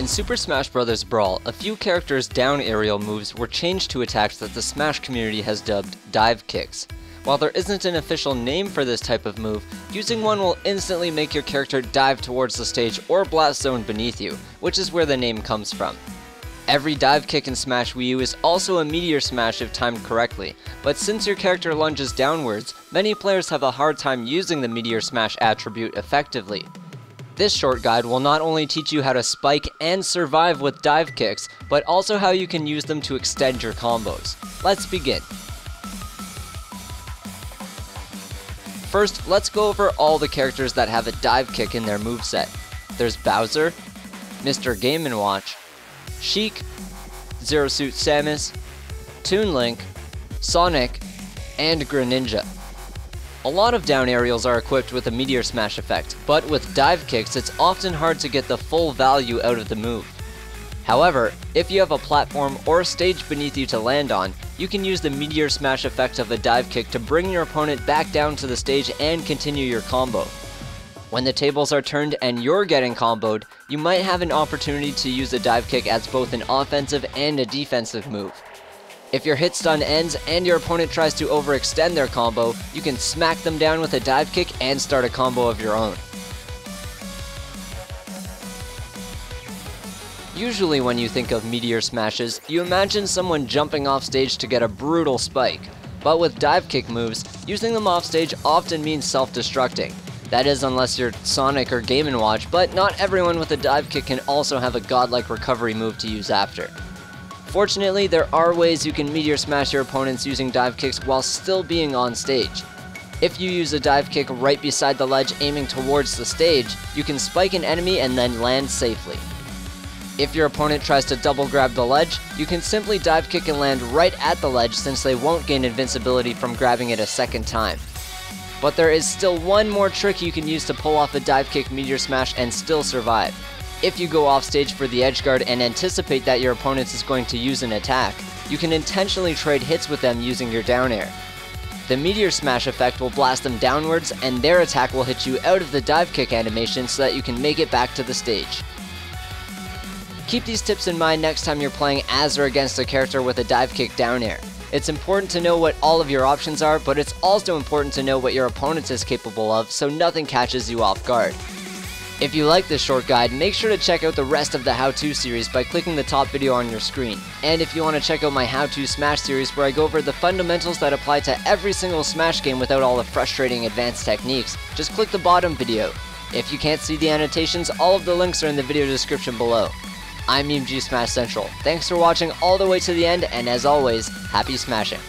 Super Smash Bros. Brawl, a few characters' down aerial moves were changed to attacks that the Smash community has dubbed dive kicks. While there isn't an official name for this type of move, using one will instantly make your character dive towards the stage or blast zone beneath you, which is where the name comes from. Every dive kick in Smash Wii U is also a Meteor Smash if timed correctly, but since your character lunges downwards, many players have a hard time using the Meteor Smash attribute effectively. This short guide will not only teach you how to spike and survive with dive kicks, but also how you can use them to extend your combos. Let's begin. First, let's go over all the characters that have a dive kick in their moveset. There's Bowser, Mr. Game & Watch, Sheik, Zero Suit Samus, Toon Link, Sonic, and Greninja. A lot of down aerials are equipped with a Meteor Smash effect, but with dive kicks it's often hard to get the full value out of the move. However, if you have a platform or stage beneath you to land on, you can use the Meteor Smash effect of a dive kick to bring your opponent back down to the stage and continue your combo. When the tables are turned and you're getting comboed, you might have an opportunity to use a dive kick as both an offensive and a defensive move. If your hit stun ends and your opponent tries to overextend their combo, you can smack them down with a dive kick and start a combo of your own. Usually when you think of Meteor Smashes, you imagine someone jumping off stage to get a brutal spike. But with dive kick moves, using them off stage often means self-destructing. That is unless you're Sonic or Game & Watch, but not everyone with a dive kick can also have a godlike recovery move to use after. Fortunately, there are ways you can Meteor Smash your opponents using dive kicks while still being on stage. If you use a dive kick right beside the ledge aiming towards the stage, you can spike an enemy and then land safely. If your opponent tries to double grab the ledge, you can simply dive kick and land right at the ledge since they won't gain invincibility from grabbing it a second time. But there is still one more trick you can use to pull off a dive kick Meteor Smash and still survive. If you go off stage for the edge guard and anticipate that your opponent is going to use an attack, you can intentionally trade hits with them using your down air. The Meteor Smash effect will blast them downwards and their attack will hit you out of the dive kick animation so that you can make it back to the stage. Keep these tips in mind next time you're playing as or against a character with a dive kick down air. It's important to know what all of your options are, but it's also important to know what your opponent is capable of so nothing catches you off guard. If you like this short guide, make sure to check out the rest of the how-to series by clicking the top video on your screen. And if you want to check out my how-to Smash series where I go over the fundamentals that apply to every single Smash game without all the frustrating advanced techniques, just click the bottom video. If you can't see the annotations, all of the links are in the video description below. I'm GOODxJESUS. Thanks for watching all the way to the end, and as always, happy smashing.